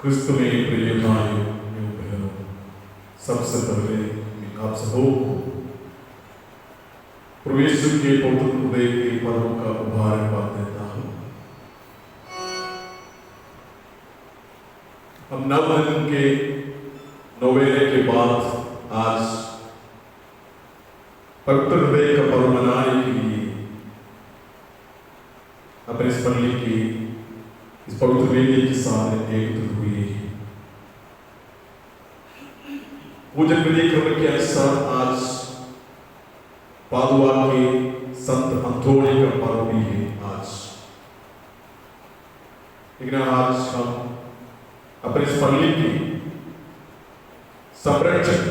क्रिस्तु में प्रिय भाइयों बहनों, सबसे पहले आप सबों को प्रवेश के पवित्र हृदय के पर्व का मुबारकबाद देता हूँ। हम नव दिन के नवेले के बाद आज पवित्र हृदय का पर्व मनाने के लिए अपने इस पल्ली की इस पवित्र वेदी के सामने एकत्रित हुए हैं। पूजन विधि क्रम के अनुसार आज पादुआ के संत अंतोनी का पर्व भी है आज। लेकिन आज हम अपने इस पल्ली की संरक्षक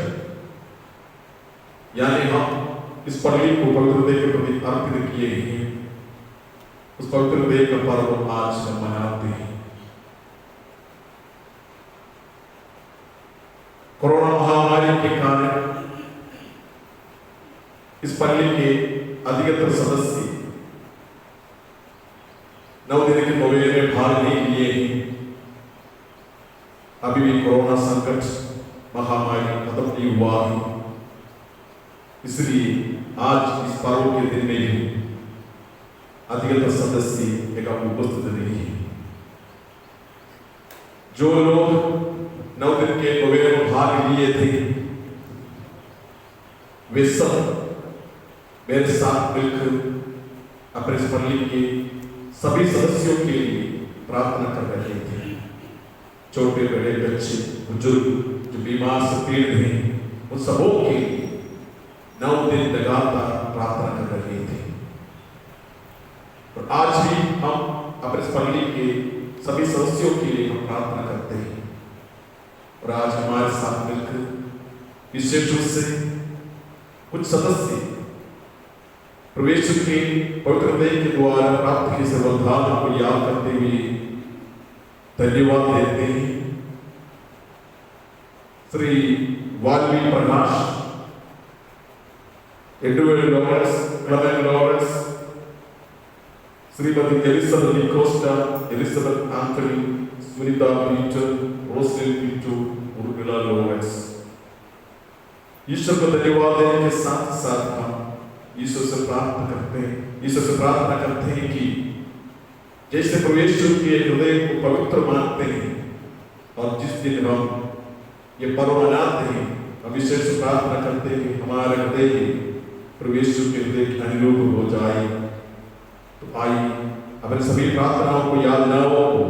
यानी हम इस पल्ली को पवित्र हृदय के प्रति अर्पित किए हैं, उस पवित्र हृदय का पर्व आज हम मनाते हैं। कोरोना महामारी के कारण इस पल्ली के अधिकतर सदस्य 9 दिन के नवेले में भाग नहीं लिए हैं। अभी भी कोरोना संकट महामारी खत्म नहीं हुआ है, इसलिए आज इस पर्व के दिन में भी अधिकतर सदस्य एक उपस्थित नहीं है। जो लोग 9 दिन के नवेले में भाग लिए थे वे सब मेरे साथ मिलकर अपने इस पल्ली के सभी सदस्यों के लिए प्रार्थना कर रहे थे। छोटे बड़े बच्चे बुजुर्ग जो बीमार से पीड़ित हैं उन सबों के लिए 9 दिन लगातार प्रार्थना कर रहे थे। और आज भी हम अपने इस पल्ली के सभी सदस्यों के लिए हम प्रार्थना करते हैं। और आज हमारे साथ मिलकर विशेष रूप से कुछ सदस्य प्रवेश के पवित्र हृदय के द्वारा प्राप्त की सर्वधारण को याद करते हुए धन्यवाद देते हैं। Shri Valmiki Prakash, Edward Lawrence, Clement Lawrence, Shrimati Elizabeth D'Costa, Elizabeth Anthony, Sunita Peter, Roslin पीटू, उर्मिला लॉरेंस। ईश्वर को धन्यवाद देने के साथ साथ हम ईश्वर से प्रार्थना करते हैं कि जैसे प्रवेश के हृदय को पवित्र मानते हैं और जिस दिन हम ये पर्व मनाते हैं हम ईश्वर से प्रार्थना करते हैं कि हमारे हृदय प्रवेश के हृदय के अनुरूप हो जाए। तो आइए अपने सभी प्रार्थनाओं को यादनाओं को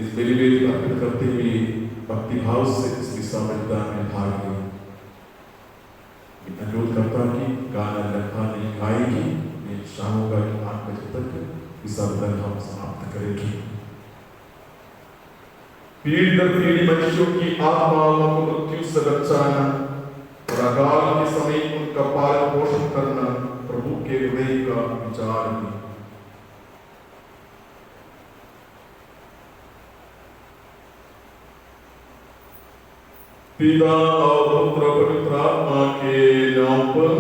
इस बेली अर्पित करते हुए भक्ति भाव से इस विश्वामित्रता में भाग लें। अनुरोध करता हूं कि गाना लखा नहीं गाएगी, मैं चाहूंगा कि 8 बजे तक इस अवसर हम समाप्त करेंगे। पीढ़ी दर पीढ़ी मनुष्यों की आत्माओं को मृत्यु से बचाना और अकाल के समय उनका पालन पोषण करना प्रभु के हृदय का विचार है। पिता और पुत्र पवित्र आत्मा के नाम पर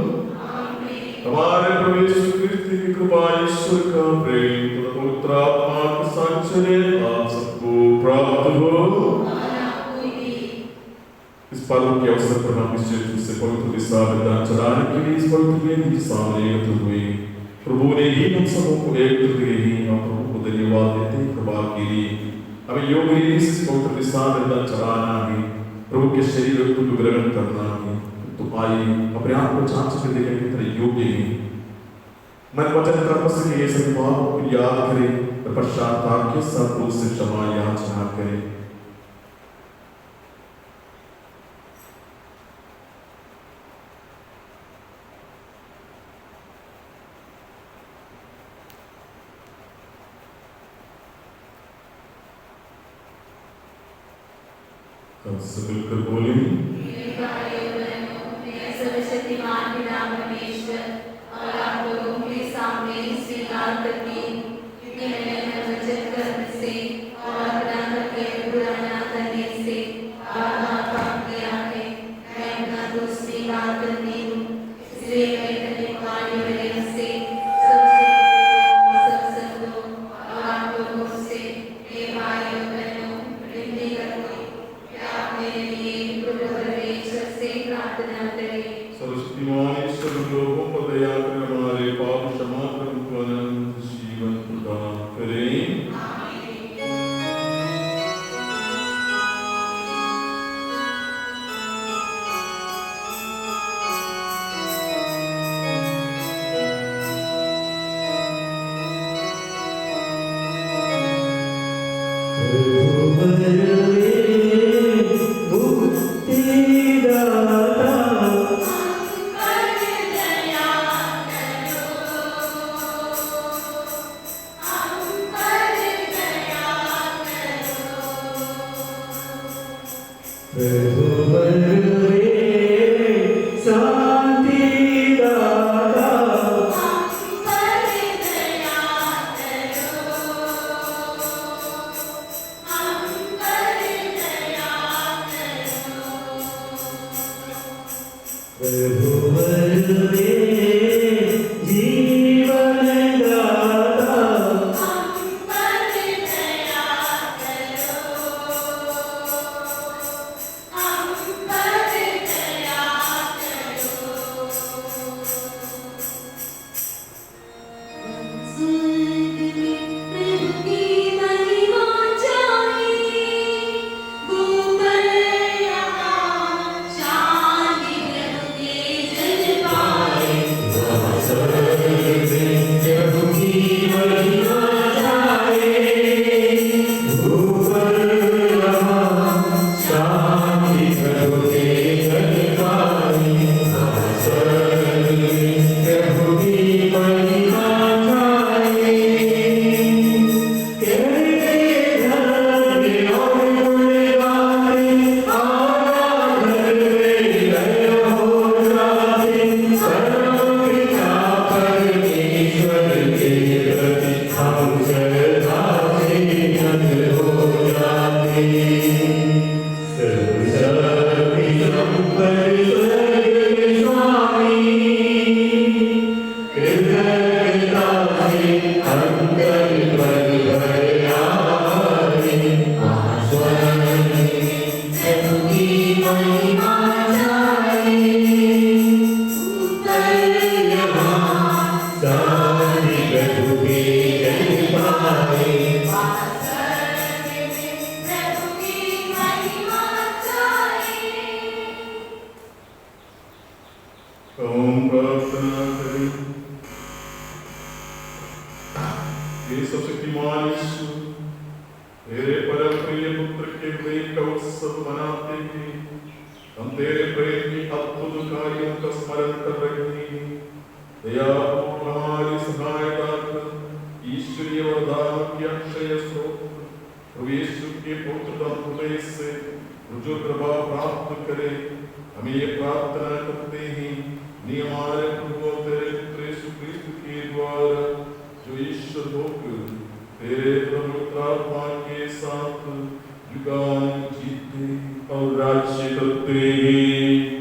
आमीन। हमारे प्रभु यीशु क्रिस्त की कृपा, ईश्वर का प्रेम तथा पवित्र आत्मा के संचरण आप सबको प्राप्त हो। इस पर्व के अवसर पर हम विशेष रूप से पवित्र मिसा बलिदान चढ़ाने के लिए इस पवित्र वेदी के सामने एकत्रित हुए। प्रभु ने ही हम सबों को एकत्रित किए हैं और प्रभु को धन्यवाद देते हैं कृपा के लिए। हमें योग्य रीति से पवित्र मिसा बलिदान चढ़ाना है, प्रभु के शरीर को ग्रहण करना है। तो आइए अपने आप को जांच कर देखने की तरह योग्य है। मन वचन कर्म से ये सभी बातों को याद करें और पश्चाताप के साथ उससे क्षमा याचना करें। सब मिलकर बोलें। सर्वशक्तिमान पिता परमेश्वर और आप लोगों के सामने स्वीकार करती कि मैंने वचन कर्म से और अपना करके बुरा न करने से पाप किया है। मैं अपना दोष स्वीकार करती हूँ, इसलिए मैं करने वाली वजह से सब संतों और आप लोगों से हे भाइयों बहनों विनती करती हे सर्वशक्तिमान यीशु, तेरे परम प्रिय पुत्र के प्रेम का उत्सव मनाते हैं। हम तेरे प्रेम की अद्भुत कार्यों का स्मरण कर रहे हैं। दया और हमारी सहायता कर ईश्वरीय वरदानों की अक्षय स्रोत प्रभु यीशु के पुत्र हृदय से रुजु कृपा प्राप्त करे। हमें ये प्रार्थना करते हैं हमारे प्रभु तेरे पुत्र यीशु क्रिस्त के द्वारा, जो ईश्वर होकर तेरे पवित्र आत्मा के साथ युगान जीते और राज्य करते हैं।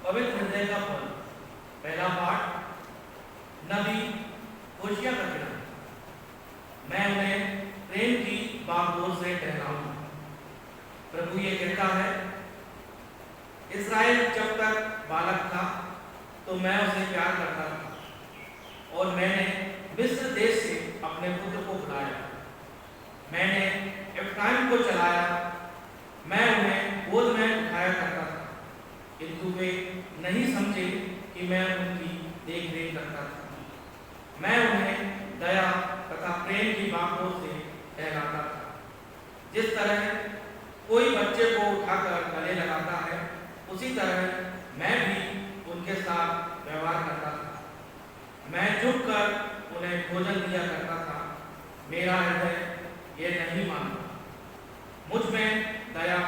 पवित्र हृदय का फल, पहला पाठ, नबी होशिया का किरण। मैं उन्हें प्रेम की बागडोर से टहलाऊंगा। प्रभु ये कहता है, इस्राएल जब तक बालक था तो मैं उसे प्यार करता था और मैंने मिस्र देश से अपने पुत्र को बुलाया। मैंने एफ्राइम को चलाया, मैं उन्हें गोद में उठाया करता था, किंतु वे नहीं समझे कि मैं उनकी देखरेख करता था। मैं उन्हें दया तथा प्रेम की बागडोर से टहलाता था। जिस तरह कोई बच्चे को उठाकर गले लगाता है, उसी तरह मैं भी उनके साथ व्यवहार करता था। मैं झुककर उन्हें भोजन दिया करता था। मेरा हृदय ये नहीं मानता। मुझ में दया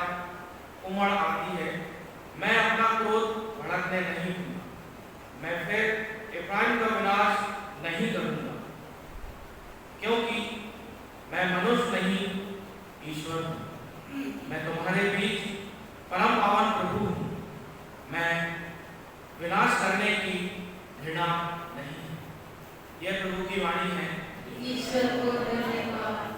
उमड़ आती है। मैं अपना क्रोध भड़कने नहीं दूंगा। मैं फिर एफ्राइम का विनाश नहीं करूंगा, क्योंकि मैं मनुष्य नहीं ईश्वर हूं। मैं तुम्हारे बीच परम पावन प्रभु हूं। मैं विनाश करने की घृणा नहीं। यह प्रभु की वाणी है। ईश्वर को धन्यवाद।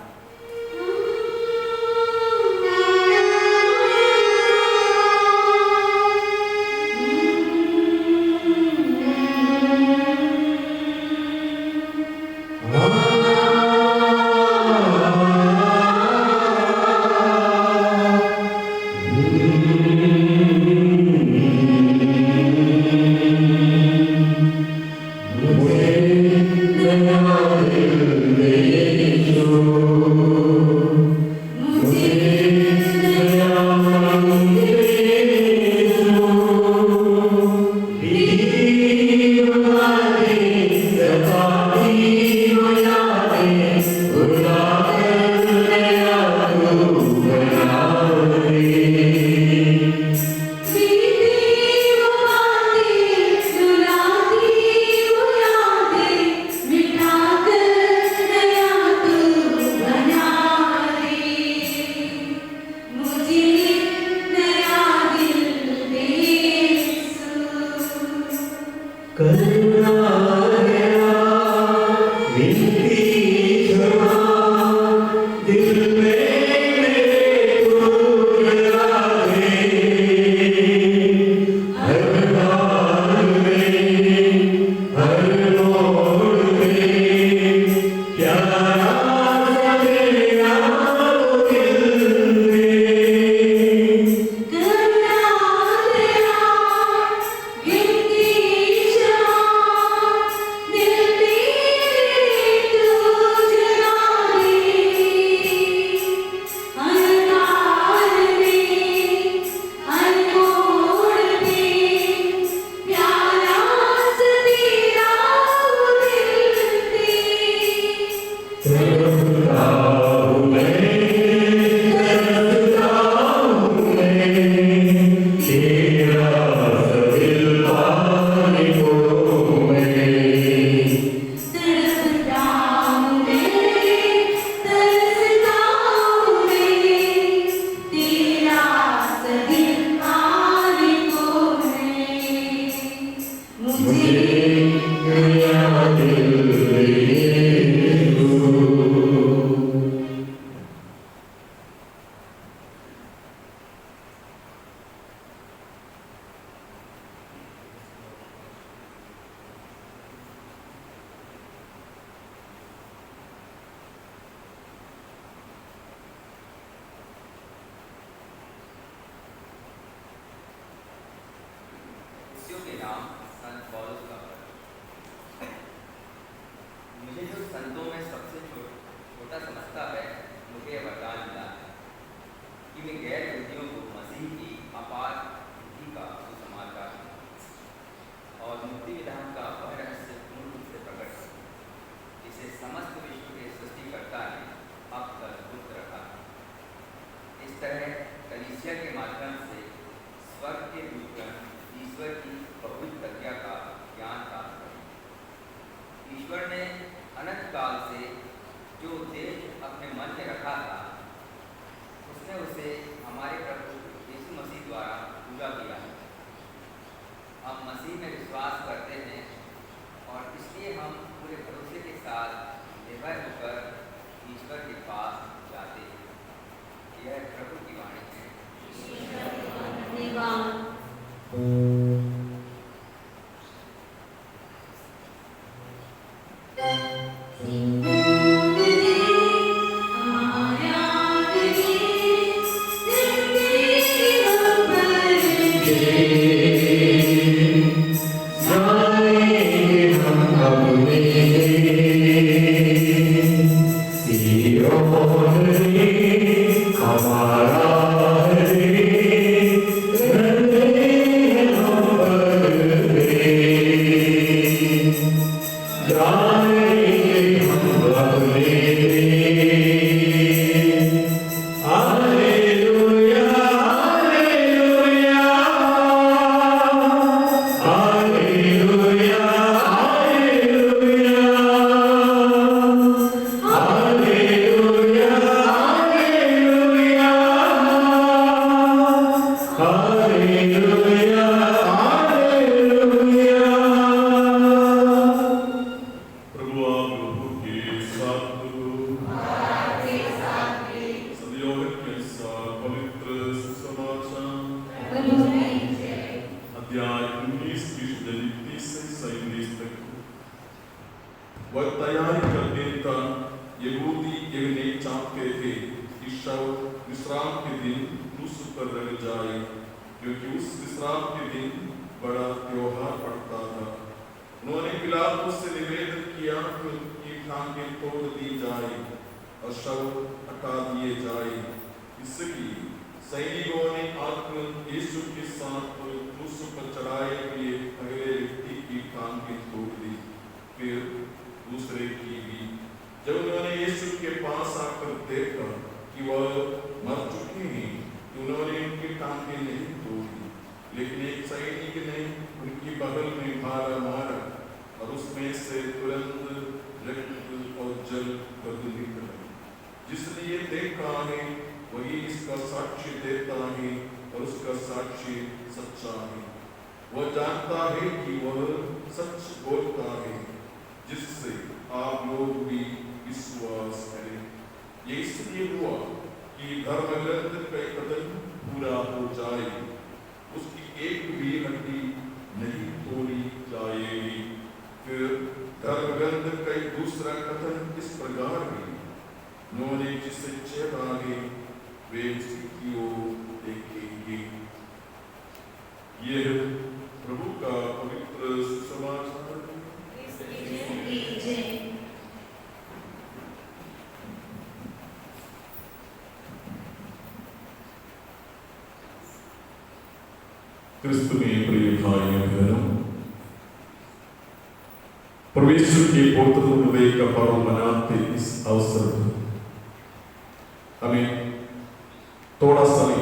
वह तैयारी कर देता। यहूदी ये नहीं चाहते थे कि शव विश्राम के दिन क्रूस पर रह जाए, क्योंकि उस विश्राम के दिन बड़ा त्योहार पड़ता था। उन्होंने पिलातुस से निवेदन किया कि उनकी टांगें तोड़ दी जाए और शव हटा दिए जाए। इसलिए सैनिकों ने आकर यीशु के साथ क्रूस पर चढ़ाए हुए पहले व्यक्ति की टांगें तोड़ दी, फिर दूसरे की भी। जब उन्होंने यीशु के पास आकर देखा कि वह मर चुके हैं, तो उन्होंने उनकी टांगें नहीं तोड़ी, लेकिन एक सैनिक ने उनकी बगल में भाला मारा और उसमें से तुरंत रक्त और जल निकला। जिसने ये देखा है वही इसका साक्ष्य देता है और उसका साक्ष्य सच्चा है। वह जानता है कि वह सच बोलता है, जिससे आप लोग भी विश्वास करें। ये इसलिए हुआ कि धर्मग्रंथ का कथन पूरा हो जाए, उसकी एक भी हड्डी नहीं तोड़ी जाएगी। फिर धर्मग्रंथ का एक दूसरा कथन इस प्रकार है, उन्होंने जिसे चेहरा है वे उसी की ओर देखेंगे। यह प्रभु का पवित्र सुसमाचार है। क्रिस्त में प्रिय भाइयों बहनों, परमेश्वर के पवित्र हृदय का पर्व मनाते इस अवसर पर हमें थोड़ा समय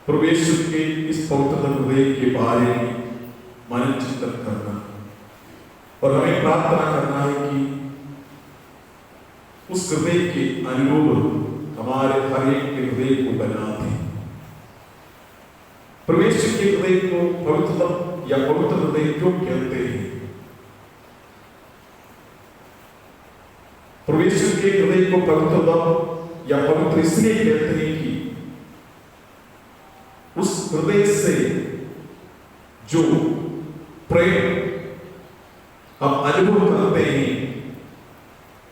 परमेश्वर के इस पवित्र हृदय के बारे में मन चिंतन करना और हमें प्रार्थना करना है कि उस हृदय के अनुरूप हमारे हर एक के हृदय को बना दे। परमेश्वर के हृदय को पवित्र या पवित्र हृदय क्यों कहते हैं? परमेश्वर के हृदय को पवित्र या पवित्र इसलिए कहते हैं कि उस हृदय से जो प्रेम हम अनुभव करते हैं,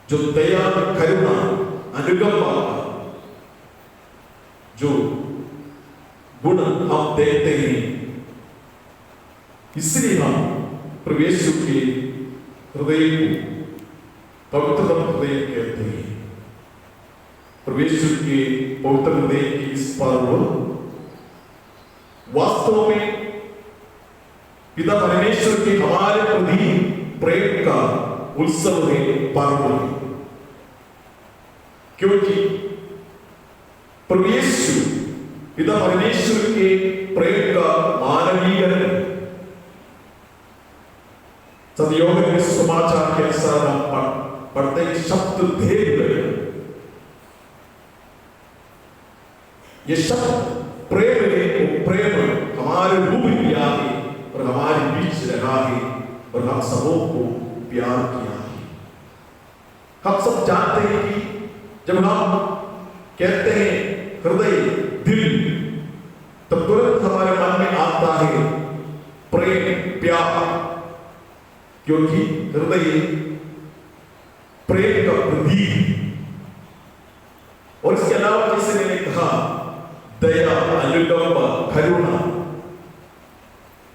जो दया, करुणा, अनुकंपा, जो गुण हम देखते हैं, इसलिए हम परमेश्वर के हृदय को पवित्र हृदय कहते हैं। परमेश्वर के पवित्र हृदय की इस पर्व वास्तव में पिता परमेश्वर के हमारे प्रति प्रेम का उत्सव है, पर्व है, क्योंकि परमेश्वर पिता परमेश्वर के प्रेम का मानवीकरण सदयोग के समाचार के अनुसार हम पढ़ते हैं शब्द भेद। ये शब्द प्रेम है, वो प्रेम हमारे रूप किया है और हमारे बीच रहा है और हम सबों को प्यार किया है। हम सब जानते हैं कि जब हम कहते हैं हृदय, दिल, तब तुरंत हमारे मन में आता है प्रेम, प्यार, क्योंकि हृदय प्रेम का प्रतीक है। और इसके अलावा जैसे मैंने कहा, दया, अनुकंपा, करुणा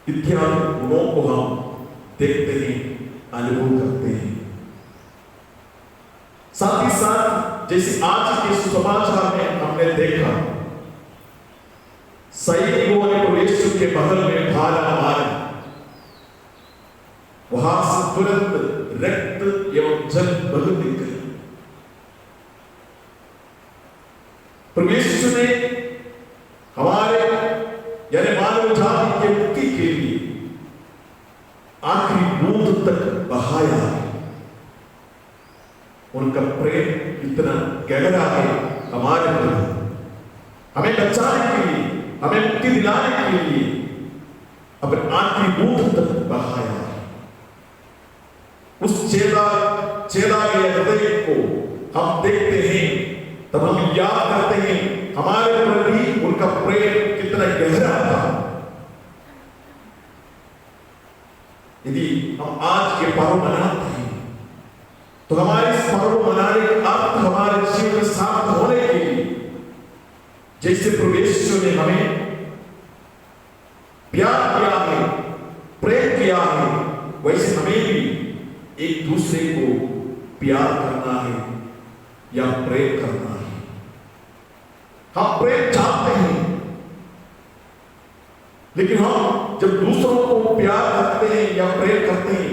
इत्यादि गुणों को हम देखते हैं, अनुभव करते हैं। साथ ही साथ जैसे आज के सुसमाचार में हमने देखा, सैनिकों ने परमेश्वर के बगल में भाला मारा, वहां से तुरंत रक्त एवं जल बह निकले। परमेश्वर ने हमारे यानी मानव जाति के मुक्ति के लिए आखिरी बूंद तक बहाया है। उनका प्रेम इतना गहरा है हमारे प्रति, हमें बचाने के लिए, हमें मुक्ति दिलाने के लिए अपने आखिरी बूंद तक बहाया है। उस चेला के हृदय को हम देखते हैं, तब हम याद करते हैं हमारे प्रति उनका प्रेम कितना गहरा था। यदि हम आज के पर्व मनाते हैं तो हमारे इस पर्व मनाने के अर्थ हमारे जीवन में सार्थ होने के लिए जैसे परमेश्वर ने हमें प्यार किया है, प्रेम किया है, वैसे हमें भी एक दूसरे को प्यार करना है या प्रेम करना है। हम प्रेम चाहते हैं, लेकिन हम जब दूसरों को प्यार करते हैं या प्रेम करते हैं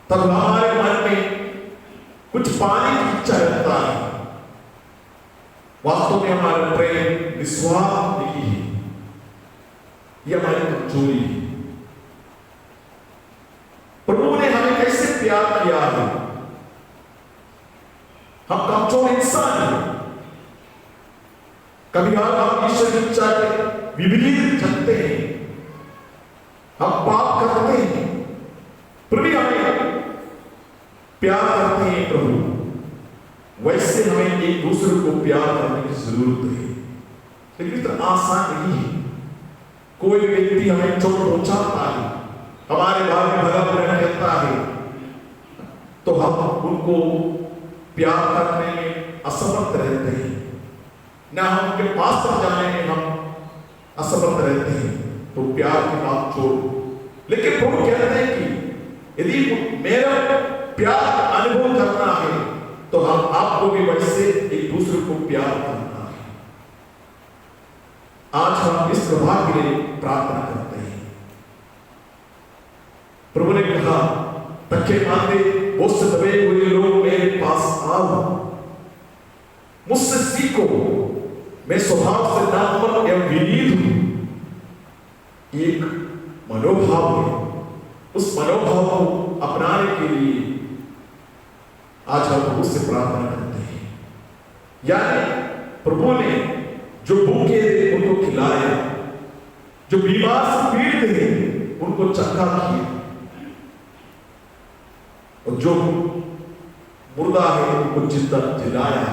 तब हमारे मन में कुछ पाने की इच्छा रहता है। वास्तव में हमारा प्रेम निस्वार्थ नहीं है, यह हमारी कमजोरी है। प्रभु ने हमें कैसे प्यार किया है? हम कमजोर इंसान हैं, कभी हम ईश्वर की इच्छा के विपरीत चलते हैं, हम पाप करते हैं, फिर भी हमें प्यार करते हैं प्रभु। वैसे हमें एक दूसरे को प्यार करने की जरूरत है, लेकिन इतना आसान नहीं है। कोई व्यक्ति हमें चोट पहुंचाता है, हमारे बारे में भला बुरा कहता है, तो हम उनको प्यार करने में असमर्थ रहते हैं, ना हम उनके पास तक जाने में हम असमर्थ रहते हैं, तो प्यार की बात छोड़। लेकिन प्रभु कहते हैं कि यदि मेरा प्यार अनुभव करना है तो हम आपको भी वैसे एक दूसरे को प्यार करना है। आज हम इस प्रभाव के लिए प्रार्थना करते हैं। प्रभु ने कहा, थके मांदे बोझ से दबे हुए लोग मेरे पास आओ, मुझसे सीखो, मैं स्वभाव से नम्र एवं विनीत हूं। एक मनोभाव है, उस मनोभाव को अपनाने के लिए आज हम प्रभु से प्रार्थना करते हैं। यानी प्रभु ने जो भूखे थे उनको खिलाया, जो बीमार से पीड़ित थे उनको चंगा किया, और जो मुर्दा है उनको जिंदा जिलाया।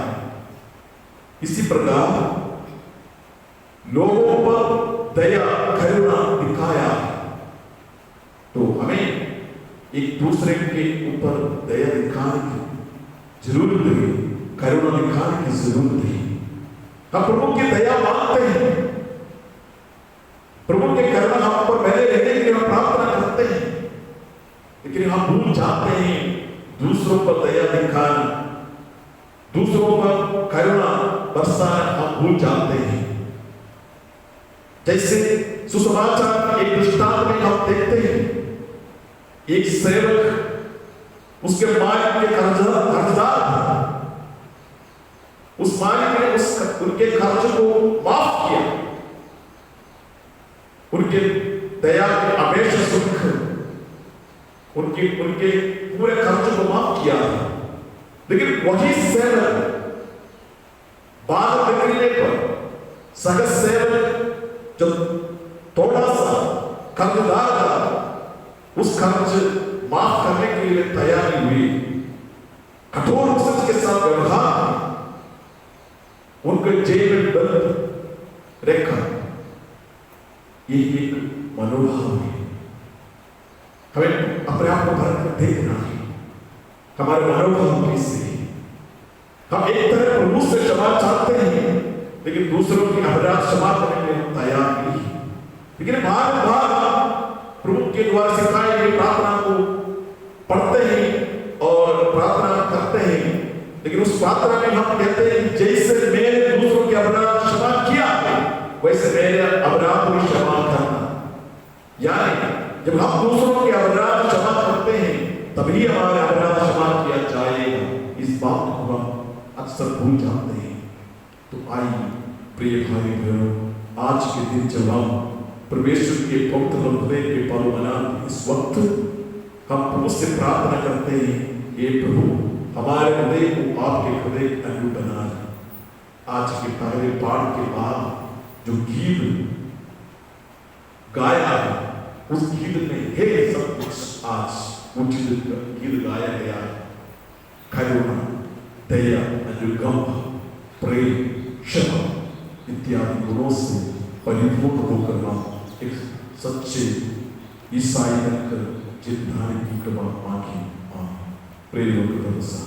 इसी प्रकार लोगों पर दया करुणा दिखाया। तो हमें एक दूसरे के ऊपर दया दिखाने की जरूरत है, करुणा दिखाने की जरूरत है। हम प्रभु की दया मांगते हैं, प्रभु के करुणा हम पर बने रहने के लिए हम प्रार्थना करते हैं, लेकिन हम भूल जाते हैं दूसरों पर दया दिखाना, दूसरों पर करुणा बरसाना हम भूल जाते हैं। जैसे सुसमाचार एक दृष्टांत में हम देखते हैं, एक सेवक उसके मालिक के कर्जदार था, उस मालिक ने उनके कर्ज को माफ किया, उनके दया के अपेक्षा सुख उनके पूरे कर्ज को माफ किया। लेकिन वही सेवक बाद निकलने पर सगत सेवक जो थोड़ा सा कर्जदार था, उस कर्ज माफ करने के लिए तैयार नहीं हुई, कठोर उसके साथ व्यवहार, उनको जेल में बंद रखा। ये एक मनोभाव है। हमें अपने आप को परख देखना है, हमारे मनोभाव कैसे है। हम एक तरह प्रभु से क्षमा चाहते हैं, लेकिन दूसरों की अपराध क्षमा करने के लिए हम तैयार नहीं। लेकिन बार बार प्रभु के द्वारा सिखाई गई प्रार्थना को पढ़ते हैं और प्रार्थना करते हैं, लेकिन उस प्रार्थना में हम कहते हैं जैसे मैंने दूसरों के अपराध क्षमा किया है वैसे मेरे अपराध भी क्षमा करना। यानी जब हम दूसरों के अपराध क्षमा करते हैं तभी हमारे अपराध क्षमा किया जाएगा। इस बात को हम अक्सर भूल जाते हैं। तो आइए प्रिय भाई बहनों, आज के दिन जब हम परमेश्वर के पवित्र हृदय के पर्व मनाते इस वक्त हम प्रभु से प्रार्थना करते हैं, हे प्रभु हमारे हृदय को आपके हृदय के अनुरूप बना लें। आज के पहले पाठ के बाद जो गीत गाया है उस गीत में हे सब कुछ आज उचित गीत गाया गया है। करुणा, दया, अनुकंप, प्रेम, क्षमा इत्यादि गुणों से परिपूर्ण होकर हम एक सच्चे ईसाई बनकर जितना की कृपा मांगी। प्रेरियों के भरोसा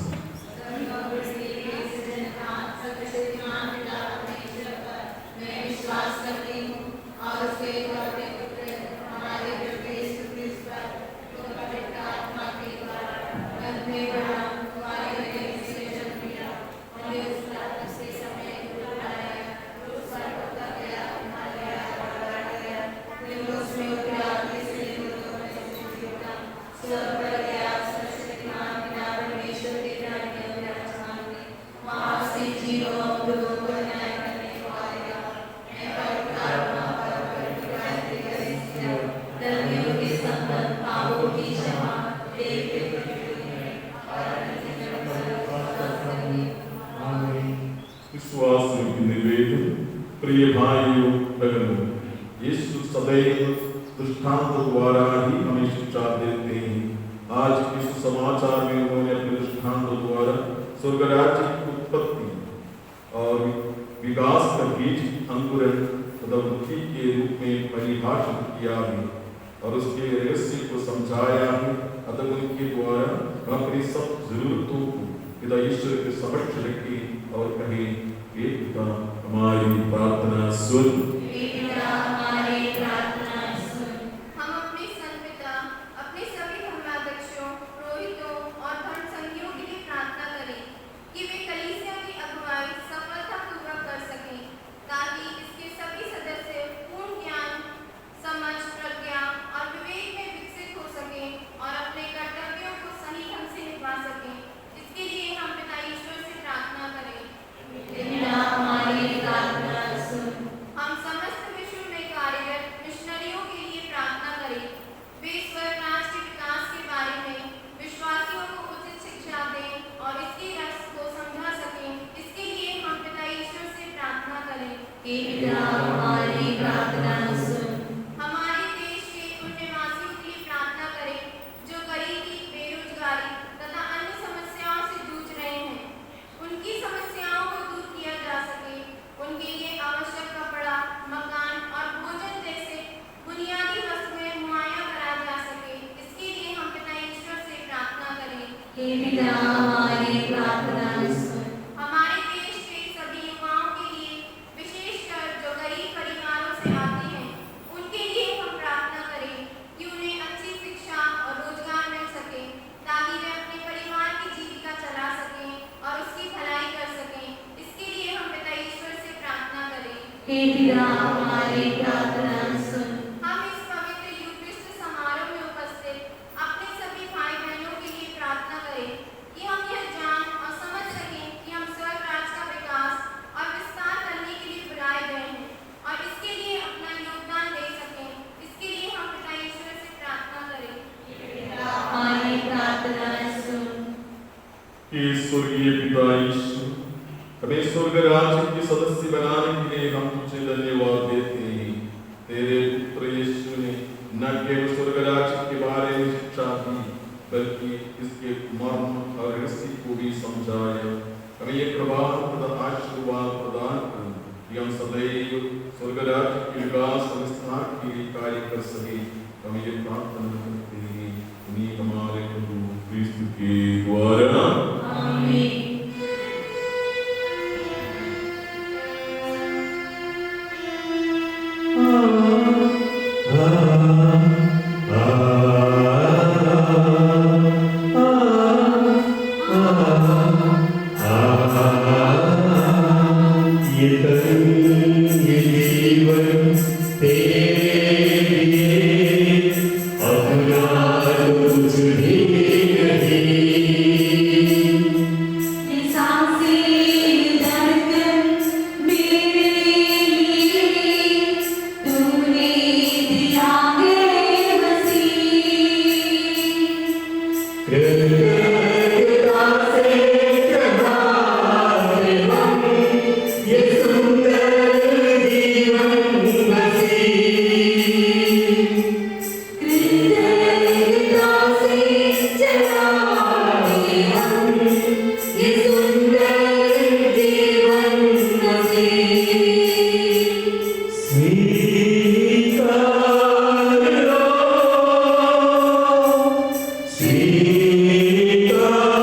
मैं विश्वास करती हूँ और उसके इकलौते पुत्र हमारे प्रभु यीशु क्रिस्त पर जो पवित्र आत्मा के द्वारा गर्भ में बढ़ा, हमारे हृदय से जन्म लिया, हमें उस प्रार्थना से समय उठाया, उस पर उठा गया, उठा गया, बढ़ा गया, फिर उसमें उतरा, तीसरे लोगों में से जीता, स्वर्ग पर गया, सर्वशक्तिमान पिता परमेश्वर के राज्य में विराजमान है, वहाँ से जीवों और मृतों को न्याय करने को आएगा। मैं पवित्र आत्मा पर पवित्र आत्मा के सिया, धर्मियों के संबंध, पापों की क्षमा, देव के प्रतिक्रिया और अंतिम जन्म सर्वस्वी। आमीन। विश्वास में निवेदन। प्रिय भाइयों बहनों, यीशु सदैव दृष्टांत द्वारा ही हमें शिक्षा देते हैं। आज के सुसमाचार में उन्होंने अपने दृष्टांत द्वारा स्वर्ग राज्य की उत्पत्ति और विकास का बीज अंकुरन पदवृत्ति के रूप में परिभाषित किया है और उसके रहस्य को समझाया है। अतः उनके द्वारा हम अपनी सब जरूरतों को पिता ईश्वर के समक्ष रखें और कहें, हे पिता हमारी प्रार्थना सुन। हम अपने संत पिता, अपने सभी धर्माध्यक्षों, पुरोहितों और धर्मसंघियों के लिए प्रार्थना करें कि वे कलीसिया की अगुवाई सफलतापूर्वक कर सकें, ताकि इसके सभी सदस्य पूर्ण ज्ञान, समझ, प्रज्ञा और विवेक में विकसित हो सकें और अपने कर्तव्यों को सही ढंग से निभा सकें। इसके लिए हम पिता ईश्वर से प्रार्थना करें। हम समस्त विश्व में कार्यरत मिशनरियों के लिए प्रार्थना करें। वे स्वर्ग राज्य के विकास के बारे में विश्वासियों को उचित शिक्षा दें और इसके रस को समझा सकें। इसके लिए हम पिता ईश्वर से प्रार्थना करें। हमारे देश के उन निवासियों के लिए प्रार्थना करें जो गरीबी, बेरोजगारी तथा अन्य समस्याओं से जूझ रहे हैं। उनकी समस्याओं को दूर किया जा सके, उनके लिए आवश्यक कपड़ा, मकान और भोजन जैसे बुनियादी वस्तुएं मुहैया कराया जा सके। इसके लिए हम पिता ईश्वर से प्रार्थना करें। हमारे देश के सभी युवाओं के लिए, विशेषकर जो गरीब परिवारों से आते हैं, उनके लिए हम प्रार्थना करें कि उन्हें अच्छी शिक्षा और रोजगार मिल सके, ताकि वे अपने परिवार की जीविका चला सकें और उसकी भलाई कर सकें। इसके लिए हम पिता ईश्वर से प्रार्थना करें। हम इस पवित्र यूक्रिस्ट समारोह में उपस्थित अपने सभी भाई बहनों के लिए प्रार्थना करें कि हम यह जान और समझ सकें कि हम स्वर्ग राज्य का विकास और विस्तार करने के लिए बुलाए गए हैं और इसके लिए अपना योगदान दे सकें। इसके लिए हम पिता ईश्वर से प्रार्थना करें। हे स्वर्गीय पिता ईश्वर, हमें स्वर्ग राज्य के सदस्य बनाने के लिए हम तुझे धन्यवाद देते हैं। तेरे पुत्र यीशु ने न केवल स्वर्ग राज्य के बारे में शिक्षा दी, बल्कि इसके मर्म और रहस्य को भी समझाया। हमें ये प्रभाव तथा आशीर्वाद प्रदान कर कि हम सदैव स्वर्ग राज्य के विकास और विस्तार के लिए कार्य कर सके। हम ये प्रार्थना करते हैं उन्हीं हमारे प्रभु क्रिस्त के द्वारा। Sita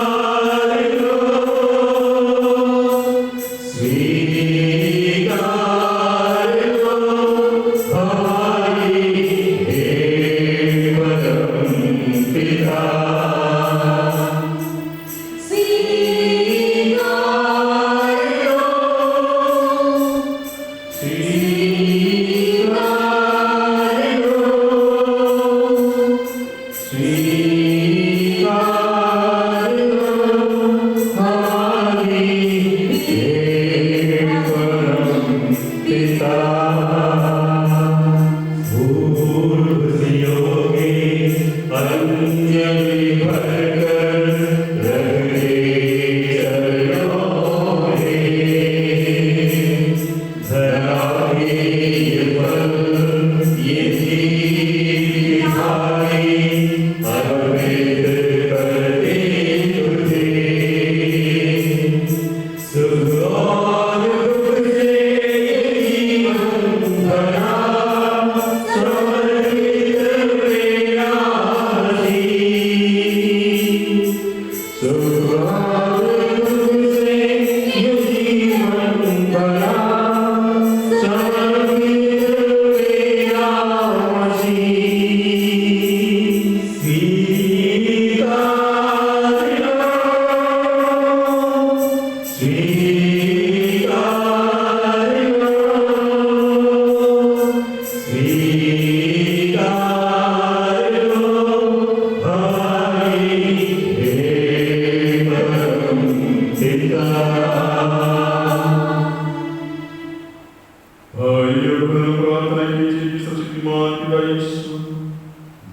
आइए प्रार्थना कीजिए कि सर्वशक्तिमान पिता ईश्वर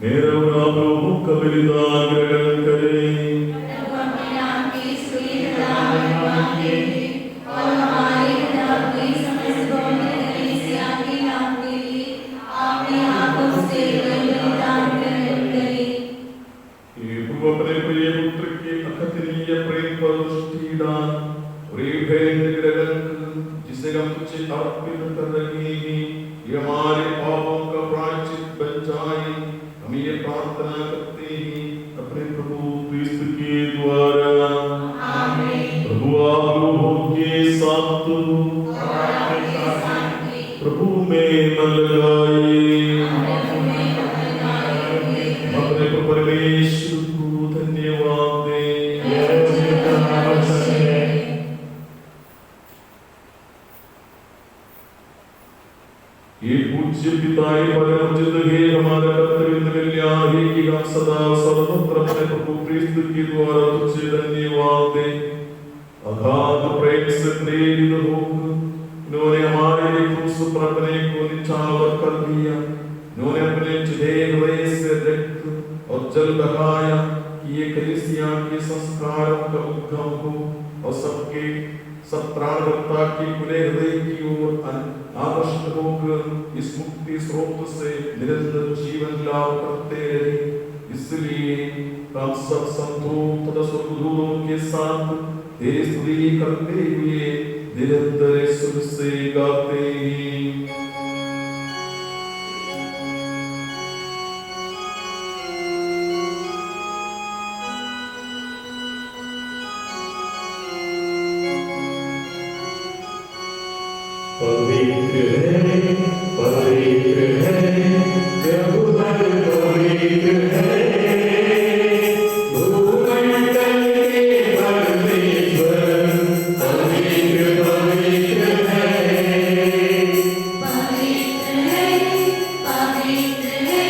मेरा और आप लोगों का बलिदान ग्रहण करें प्रभु अपने नाम की स्तुति सदा मांगे और हमारे पिता की समस्त पवित्र कलीसिया के नाम के लिए अपने हाथों से बलिदान ग्रहण करें। ये प्रभु अपने प्रिय पुत्र के अकथनीय प्रेम पर दृष्टि डाल और ये भेंट ग्रहण कर जिसे हम तुझे अर्पित कर रहे हैं ये हमारे पापों का प्रायश्चित बन जाए। हम ये प्रार्थना करते हैं अपने प्रभु क्रिस्त के द्वारा। आमीन। प्रभु आप लोगों के साथ और आपके साथ भी प्रभु में मन लगाए। अपने प्रभु परमेश्वर को धन्यवाद दें। ये पूज्य पिता परम उचित है हमारा कर्तव्य कल्याण है कि हम सदा सर्वत्र अपने प्रभु क्रिस्त के द्वारा तुझे धन्यवाद दें। अगाध प्रेम से प्रेरित होकर उन्होंने हमारे लिए क्रूस पर अपने को निछावर कर दिया। उन्होंने अपने चिढ़े हृदय से रक्त और जल बहाया कि ये कलीसिया के संस्कारों का उद्गम हो और सब प्राणवत्ता के खुले हृदय की ओर आकर्षित होकर इस मुक्ति स्रोत से निरंतर जीवन लाभ करते रहे। इसलिए हम सब संतों तथा स्वर्गदूतों के साथ तेरी स्तुति करते हुए निरंतर सुर से गाते हैं। पवित्र है प्रभु हर पवित्र है भूमंडल के परमेश्वर पवित्र पवित्र है। पवित्र है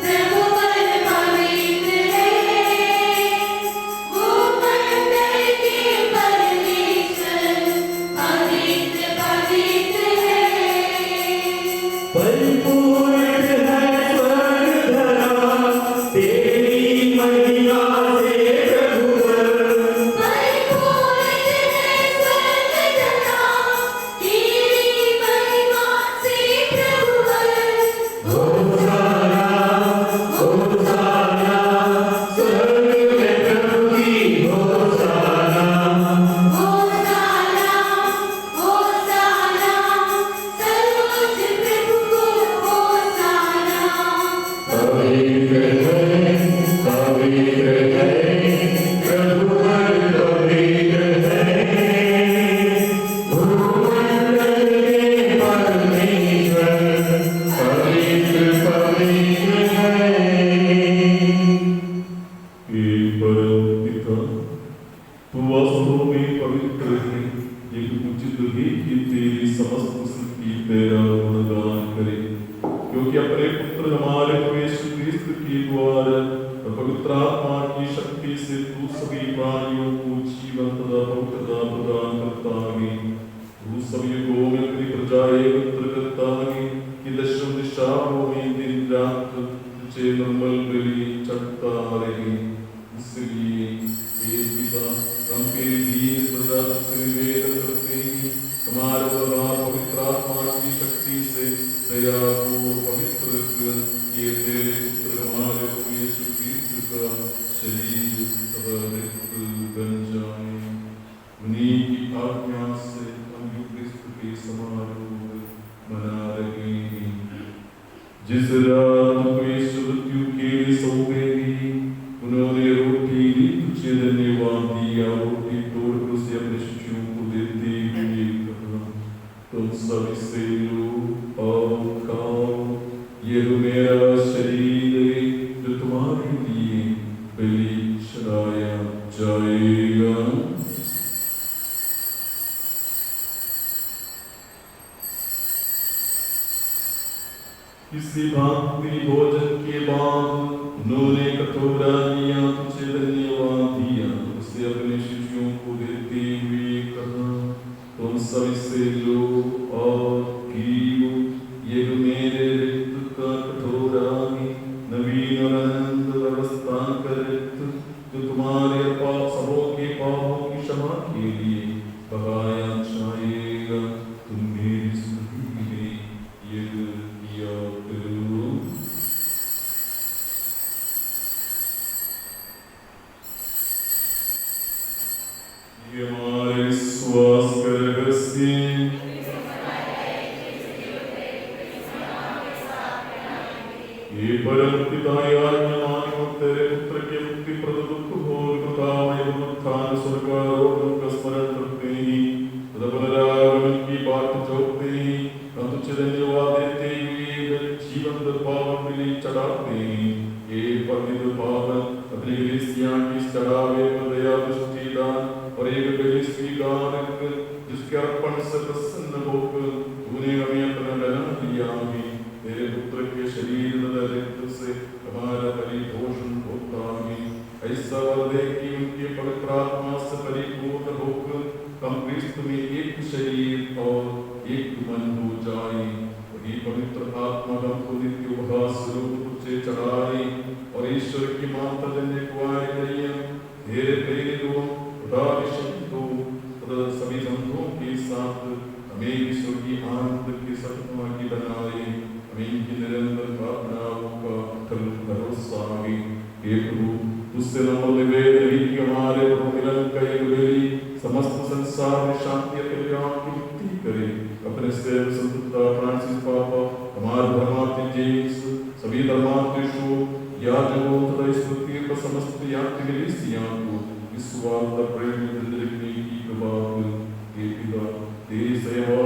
प्रभु पर पवित्र है भूमंडल के परमेश्वर पवित्र पवित्र है। परिपूर्ण है स्वर्ग धरा तेरी महिमा से प्रभुवर। परिपूर्ण है स्वर्ग धरा तेरी महिमा से प्रभुवर। होशाना स्वर्ग में प्रभु की होशाना। होशाना होशाना सर्वोच्च प्रभु को होशाना। पवित्र है प्रभु हर पवित्र है भूमंडल के परमेश्वर पवित्र पवित्र है। हे परम पिता तू वास्तव में पवित्र है। ये उचित है कि तेरी समस्त सृष्टि तेरा गुणगान करे क्योंकि अपने पुत्र हमारे प्रवेश क्रिस्त के द्वारा और पवित्र आत्मा की शक्ति से तू सभी प्राणियों को जीवन तथा पवित्रता प्रदान करता है। तू सभी युगों में अपनी प्रजा एकत्र करता है कि दशम दिशाओं में दिन रात तुझे निर्मल बलि चढ़ता रहे। इसलिए हे पिता हम तेरी दीन प्रजा से निवेदन करते हैं हमारे द्वारा पवित्र आत्मा की शक्ति से दया को पवित्र कर ये तेरे पुत्र हमारे यीशु क्रिस्त का शरीर तथा रक्त बन जाए। उन्हीं की आज्ञा से हम क्रिस्त के समारोह मना रहे हैं। जिस रात को यीशु मृत्यु के सो गए उन्होंने रोटी ली तुझे धन्यवाद दिया रोटी तोड़कर उसे अपने शिष्यों को देते हुए कहा तुम सब इसे लो और खाओ ये मेरा शरीर है जो तुम्हारे लिए बलि चढ़ाया जाएगा। इसी भांति भोजन के बाद उन्होंने कटोरा लिया तुझे धन्यवाद दिया उसे अपने शिष्यों को देते हुए कहा तुम सब इसे लो और पीओ ये किया करो। ये हमारे विश्वास का रहस्य ये परम पिता याज्ञामानि और तेरे पुत्र के मुक्ति प्रद दुख भोग कृतामय उत्थान स्वर्गारोहण का स्मरण करते ही पुनरागमन की बात जोड़ते ही हम तुझे धन्यवाद देते हुए जीवन पावन बलि चढ़ाते हैं। ये पवित्र पावन अपने कलीसिया की चढ़ावे पर दया दृष्टि दान और एक बलि स्वीकार कर जिसके अर्पण से प्रसन्न होकर तूने हमें अपना बना दिया है। तेरे पुत्र के शरीर रक्त से हमारा परिपोषण होता है। ऐसा वर दे कि उनके पवित्र आत्मा से परिपूर्ण होकर हम क्रिस्त में एक शरीर और एक मन हो जाए। वही पवित्र आत्मा हमको नित्य उपहास रूप से चढ़ाए और ईश्वर की माता जन्य कुआरे करियम तेरे प्रेरितों तथा सभी संतों के साथ हमें ईश्वर की आनंद की सत्ता की बनाए। हमें इनकी निरंतर प्रार्थनाओं का अटल भरोसा है। हे प्रभु तुझसे नम्र निवेदन है कि हमारे प्रभु मिलन का एक बेली समस्त संसार में शांति और कल्याण की मुक्ति करे। अपने सेवक संत फ्रांसिस पापा हमारे धर्मार्थी जेम्स सभी धर्मार्थीशों याजकों तथा इस पृथ्वी पर समस्त यात्री कलीसिया को विश्वास और प्रेम में दृढ़ रखने की कृपा कर। हे पिता तेरी सेवा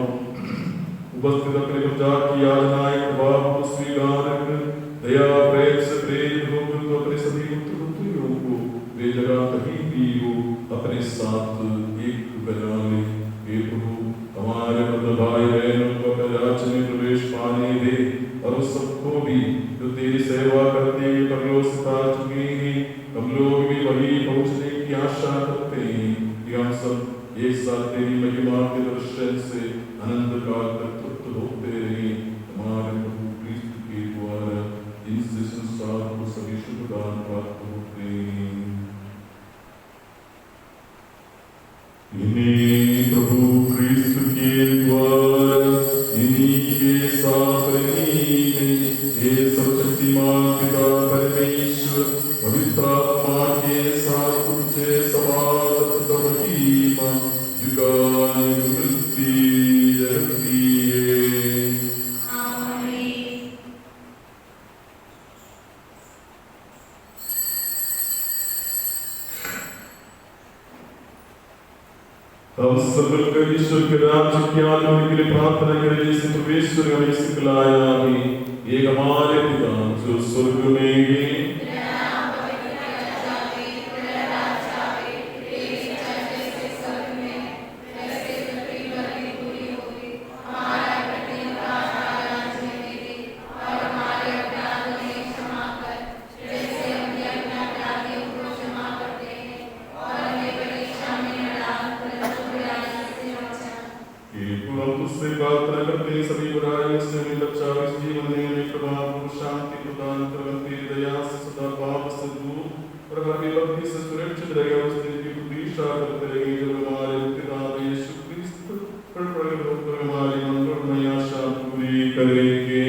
उपस्थित अपने प्रचार की याचनाएं प्रभाव को स्वीकार कर दया प्रेम से प्रेरित होकर तो अपने सभी पुत्र पुत्रियों को वे जगह कहीं भी हो अपने साथ एक बना ले। हे प्रभु हमारे मतलब भाई बहनों को अपने राज्य में प्रवेश पाने दे और उस सबको भी जो तेरी सेवा करते हुए परलोक से पा चुके हैं हम लोग भी वही पहुंचने की आशा करते हैं कि हम सब एक साथ तेरी महिमा के दर्शन से अनंत काल तक तृप्त होते रहे। हमारे प्रभु क्रिस्त के द्वारा इनसे संसार को सभी शुभ दान प्राप्त होते हैं। इन्हीं प्रभु क्रिस्त के द्वारा इन्हीं के साथ हे सर्वशक्तिमान पिता परमेश्वर पवित्र आत्मा के साथ तुझे समाप्त महिमा युगान मिलती रहती है। आमीन। हम सब मिलकर ईश्वर के राज्य की आनंद के लिए प्रार्थना करें जैसे परमेश्वर हमें सिखलाया है। ये हमारे पिता जो स्वर्ग में है प्रार्थना करते हैं सभी बुराइयों से हमें बचा इस जीवन में हमें प्रभाव को शांति प्रदान कर तेरी दया से सदा पाप से दूर और हमें भक्ति से सुरक्षित रहे उस दिन की प्रतीक्षा करते रहे जब हमारे मुक्तिदाता यीशु क्रिस्त पर प्रकट होकर हमारी मनोरम आशा पूरी करेंगे।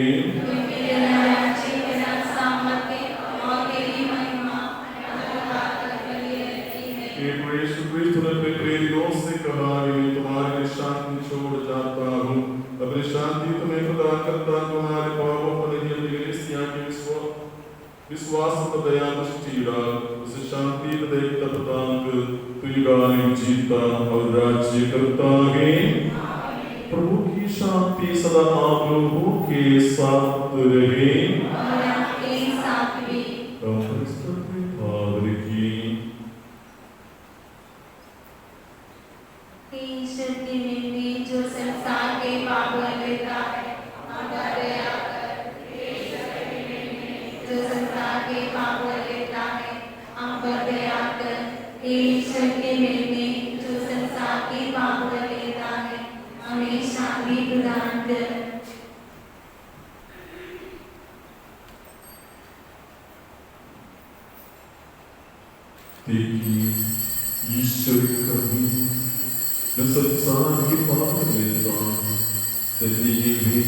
यीशु क्रिस्त ने अपने प्रेरितों से कहा मैं तुम्हारे शांति छोड़ जाता हूँ अपनी शांति तुम्हें प्रदान करता हूँ। तुम्हारे पापों पर नहीं अपनी कलीसिया के विश्वास पर दया दृष्टि डाल उसे शांति देखता प्रदान कर तू युगान जीता और राज्य करता है। प्रभु की शांति सदा आप लोगों के साथ रहे और आपके साथ भी। ईश्वर की निर्णय जो संसार के पाप लेता है हम पर दया कर। ईश्वर की निर्णय जो संसार के पाप लेता है हम पर दया कर। ईश्वर की निर्णय जो संसार के पाप लेता है हमें शांति प्रदान कर। देखिए ईश्वर कभी जो संसार के पाप लेता है लिए भी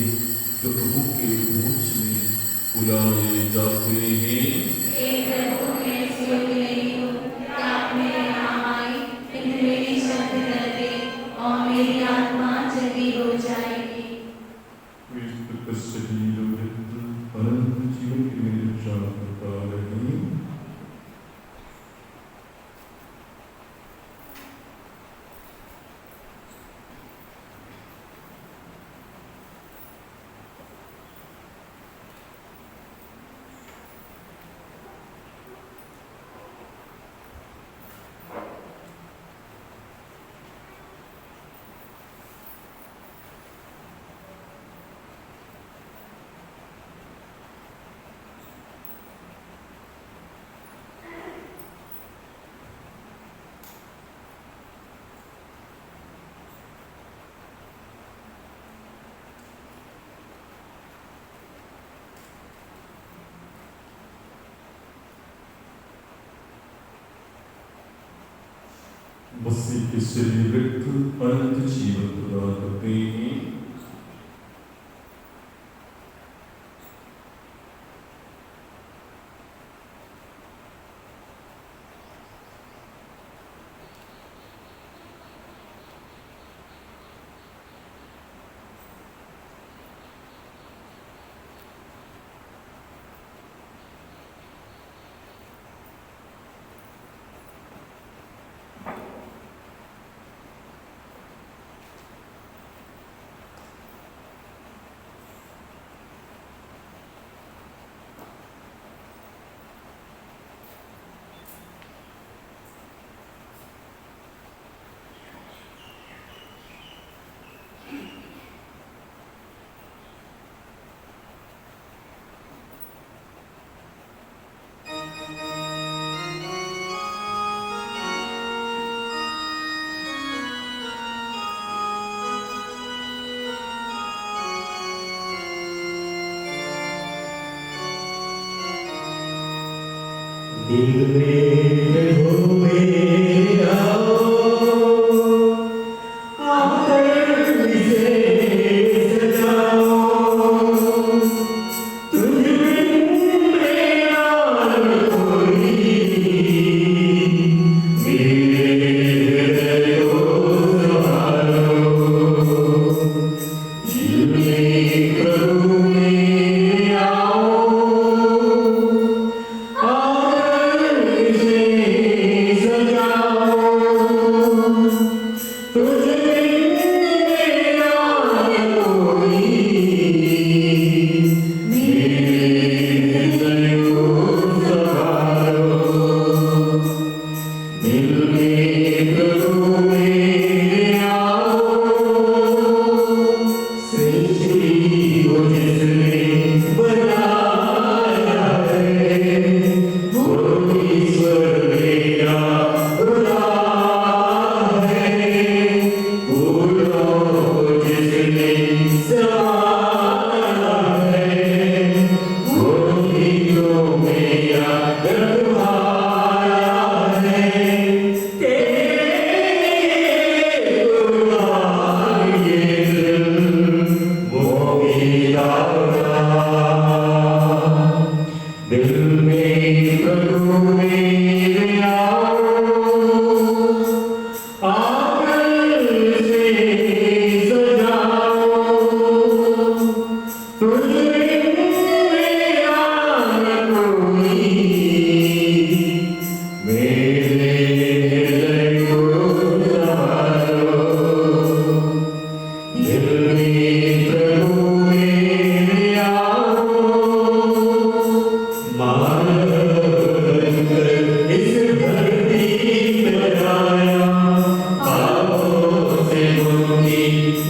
जो प्रभु के मुझ में बुलाए जाते हैं। एक प्रभु मैं इस योग्य नहीं हूँ कि आप मेरे यहाँ आए, किंतु मेरी शब्द कर दे और मेरी आत्मा जगी हो जाएगी। क्रिस्त शरीर मृत्यु अनंत जीवन की मेरी रक्षा करता रहे। मसीह के शरीर मृत्यु अनंत जीवन प्रदान करते हैं। दिल में घूमे आओ, आकर इसे सजाओ, तुझ बिन मेरा कोई, मेरे हृदय को संभालो। दिल में प्रभु में आओ,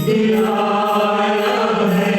दिलाया है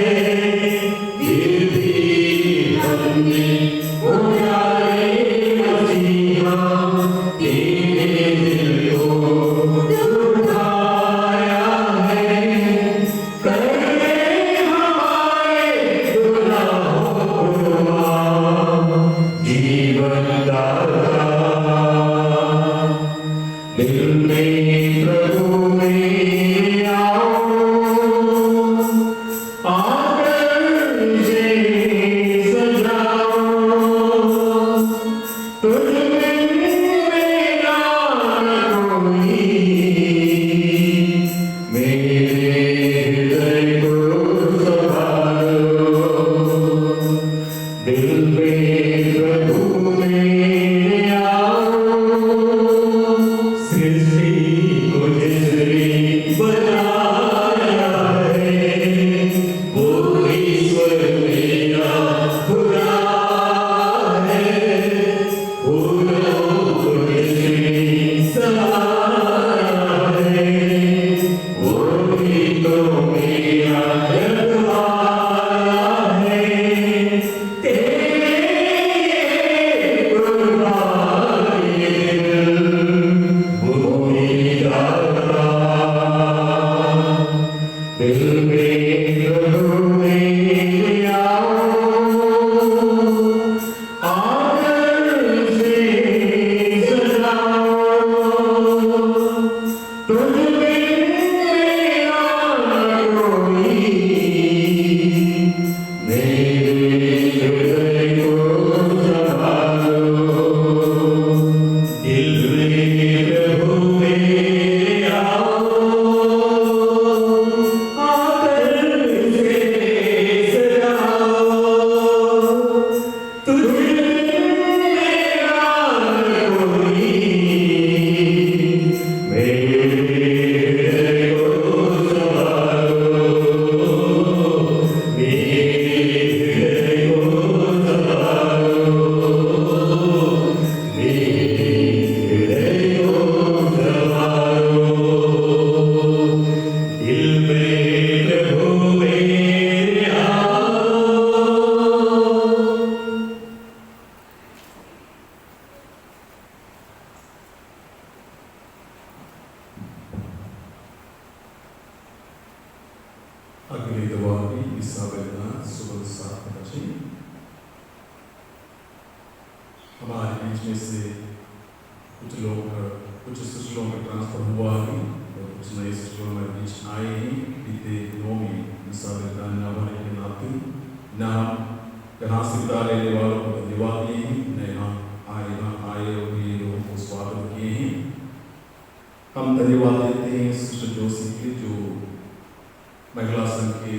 अगली दवा की इसाबेला सुबह 7 बजे हमारे बीच में से कुछ सिस्टरों में ट्रांसफर हुआ है और कुछ नए सिस्टरों में बीच आए हैं। बीते दिनों में इसाबेला न होने के नाते न यहाँ से विदा लेने वालों को धन्यवाद दिए हैं, न यहाँ आए और ये लोगों को स्वागत किए हैं। हम धन्यवाद देते हैं सिस्टर जोशी के जो महिला संघ के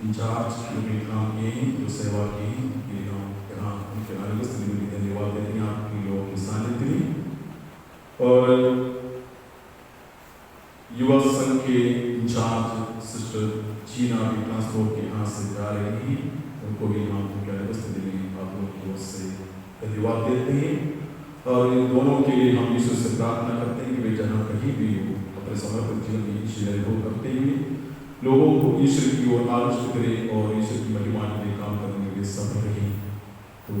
इंचार्ज जो भी काम किए हैं, जो सेवा की है, ये हम यहाँ उनके नागरिक में भी धन्यवाद देते हैं आपकी लोगों की सानिध्य में। और युवा संघ के इंचार्ज सिस्टर जीना भी ट्रांसपोर्ट के यहाँ से जा रही हैं, उनको भी हम उनके नागरिक में आप लोगों की ओर से धन्यवाद देते हैं। और इन दोनों के लिए हम ईश्वर से प्रार्थना करते हैं कि वे जहाँ कहीं भी हो अपने समर्पित जीवन में ईश्वर अनुभव करते हुए लोगों को ईश्वर की ओर आकृष्ट करें और ईश्वर की महिमा के लिए काम करने में वे सफल रहें। तो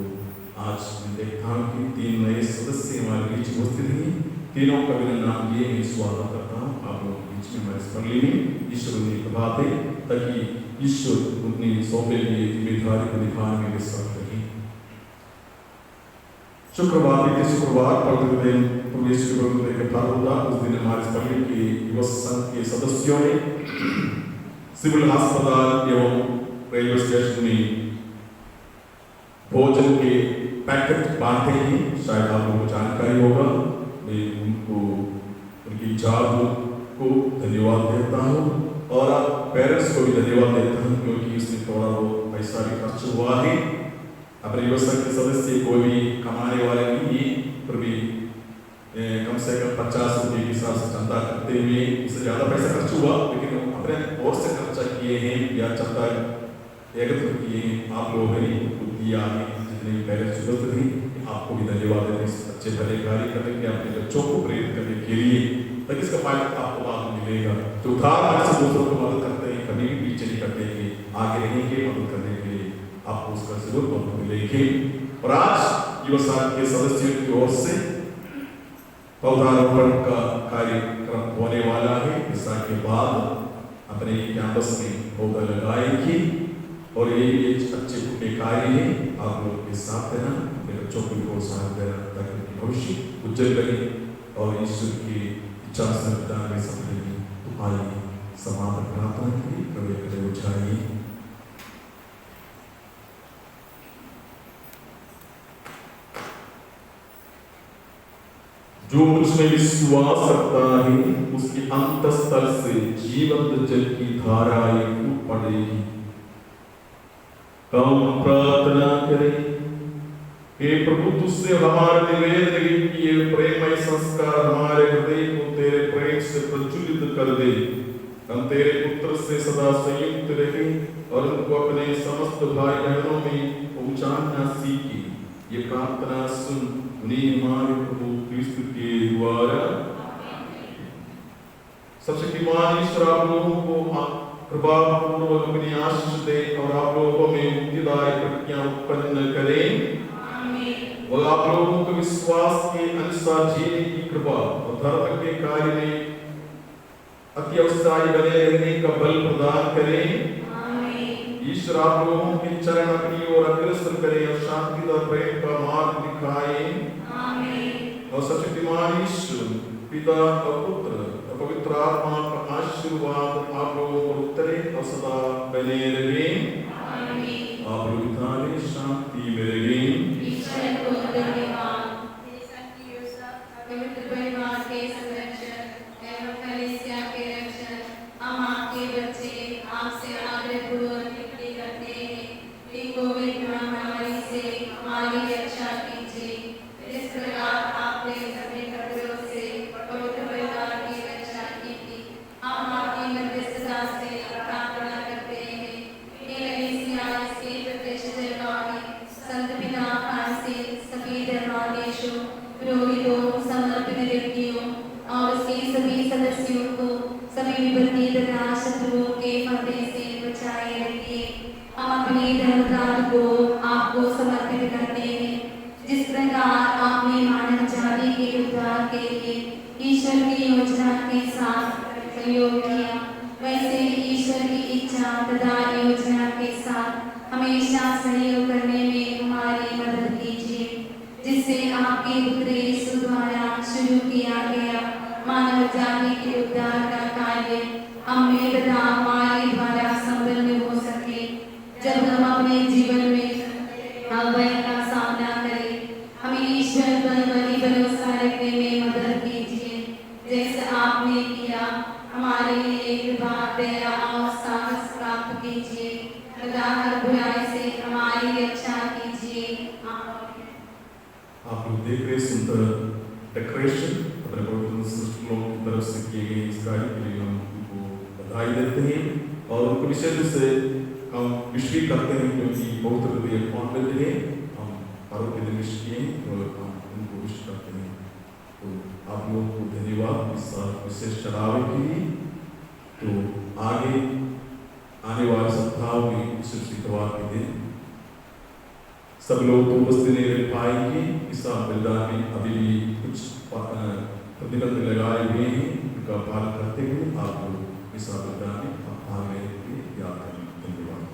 आज मैं देखता हूँ कि 3 नए सदस्य हमारे बीच उपस्थित हैं। तीनों का मेरा नाम ये मैं स्वागत करता हूँ आप लोगों के बीच में हमारे स्मरण में ईश्वर ने बात है ताकि ईश्वर अपनी सौंपे लिए जिम्मेदारी को निभाने में वे सफल रहें। शुक्रवार पवित्र दिन प्रवेश के प्रारंभ होता उस दिन हमारे स्मरण के युवा संघ के सदस्यों ने सिविल अस्पताल एवं रेलवे स्टेशन में भोजन के पैकेट बांटे हैं। शायद आप लोगों को जानकारी होगा। मैं उनको उनकी इंचार्ज को धन्यवाद देता हूँ और आप पेरेंट्स को भी धन्यवाद देता हूँ क्योंकि इसमें थोड़ा बहुत पैसा भी खर्च हुआ है। अपने युवा संघ के सदस्य कोई भी कमाने वाले नहीं है, फिर भी कम से कम 50 रुपये के हिसाब से चंदा करते हुए इससे ज़्यादा पैसा खर्च हुआ, लेकिन अपने और से खर्चा किए हैं या चंदा एकत्र किए हैं। आप लोगों ने दिया है, जितने भी पेरेंट्स उपस्थित हैं आपको भी धन्यवाद देते हैं अच्छे भले कार्य करने के अपने बच्चों को प्रेरित करने के लिए, ताकि इसका फायदा आपको बाद में मिलेगा। जो उधार से दूसरों को मदद करते हैं कभी भी पीछे नहीं करते, आगे रहेंगे मदद करने के लिए, आपको उसका जरूर मदद मिलेगी। और आज युवा संघ के सदस्यों की ओर से पौधारोपण का कार्यक्रम होने वाला है। ऐसा के बाद अपने कैंपस में पौधा लगाएंगे और ये एक अच्छे पुण्य कार्य है। आप लोग के साथ देना, अपने बच्चों को प्रोत्साहन देना ताकि उनकी भविष्य उज्जवल बने और ईश्वर की इच्छा से में सफल रहे। तो आइए समापन प्रार्थना की कभी उठाइए। जो उसमें विश्वास रखता है उसके अंतःस्थल से जीवंत जल की धाराएं फूट पड़ेगी। हम प्रार्थना करें। हे प्रभु, तुझसे हमारे निवेदन किए प्रेममय संस्कार हमारे हृदय को तेरे प्रेम से प्रज्वलित कर दे। हम तेरे पुत्र से सदा संयुक्त रहें और उनको अपने समस्त भाई बहनों में पहुंचाना सीखें। ये प्रार्थना सुन उन्हें हमारे प्रभु क्रिस्त के द्वारा। सर्वशक्तिमान ईश्वर आप लोगों को कृपा पूर्वक अपनी आशीष दे और आप लोगों में मुक्तिदायक प्रतिज्ञा उत्पन्न करें और आप लोगों को विश्वास के अनुसार जीने की कृपा और धर्म के कार्य में अत्यवसायी बने रहने का बल प्रदान करें। ईश्वर आप लोगों के चरण अपनी ओर अग्रसर करें और शांति और प्रेम का मार्ग दिखाएं। और सर्वशक्तिमान ईश्वर पिता और पुत्र और पवित्र आत्मा का आशीर्वाद आप लोगों पर उतरे और सदा बने रहे। आप लोग की मिलेगी। ईश्वर को धन्यवाद। की योजना पवित्र परिवार के संरक्षक एवं कलीसिया के रक्षक, हम आपके बच्चे आपसे आग्रहपूर्वक विनती करते हैं कि कोविड महामारी से हमारी रक्षा कीजिए। जिस प्रकार आपने अपने कपड़ों से पवित्र परिवार की रक्षा की थी, हम आपकी मध्यस्थता से प्रार्थना करते हैं कि कलीसिया इसके प्रतिष्ठितवादी संत पिता फ्रांसिस, सभी धर्माधीशों, पुरोहितों, समर्पित व्यक्तियों और उसके सभी सदस्यों को सभी विपत्ति तथा शत्रुओं के फंदे से बचाए रखिए। हम अपने धर्मदान को आपको समर्पित करते हैं। जिस प्रकार आपने मानव जाति के उद्धार के लिए ईश्वर की योजना के साथ सहयोग किया, वैसे ईश्वर की इच्छा तथा योजना के साथ हमेशा सहयोग करने में हमारी मदद कीजिए, जिससे आपके पुत्र यीशु द्वारा शुरू किया गया मानव जाति के उद्धार का कार्य हम में तथा हमारे द्वारा संपन्न हो सके। जब हम अपने जीवन में अभय का सामना करें, हमें ईश्वर पर बड़ी भरोसा रखने में मदद कीजिए, जैसे आपने किया। हमारे लिए कृपा, दया और साहस प्राप्त कीजिए तथा हर बुराई से हमारी रक्षा कीजिए। आमीन। आप लोग देख रहे सुंदर डेकोरेशन अपने पवित्र सिस्टरों की तरफ से किए गए इस कार्य के लिए हम उनको बधाई देते हैं और उनको विशेष रूप से हम विश्वी करते हैं, क्योंकि पवित्र हृदय कौन मिलते हैं, हम पर्व के दिन विश किए और हम उनको विश करते हैं। तो आप लोगों को धन्यवाद इस विशेष चढ़ावे के लिए। तो आगे आने वाले सप्ताह में शुक्रवार के दिन सब लोग तो उपस्थित नहीं रह पाएंगे। इस बलिदान में अभी भी कुछ प्रतिबंध लगाए हुए हैं, उनका पालन करते हुए आप लोग इस बलिदान में भाग लेने के लिए याद करें। धन्यवाद।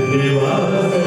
धन्यवाद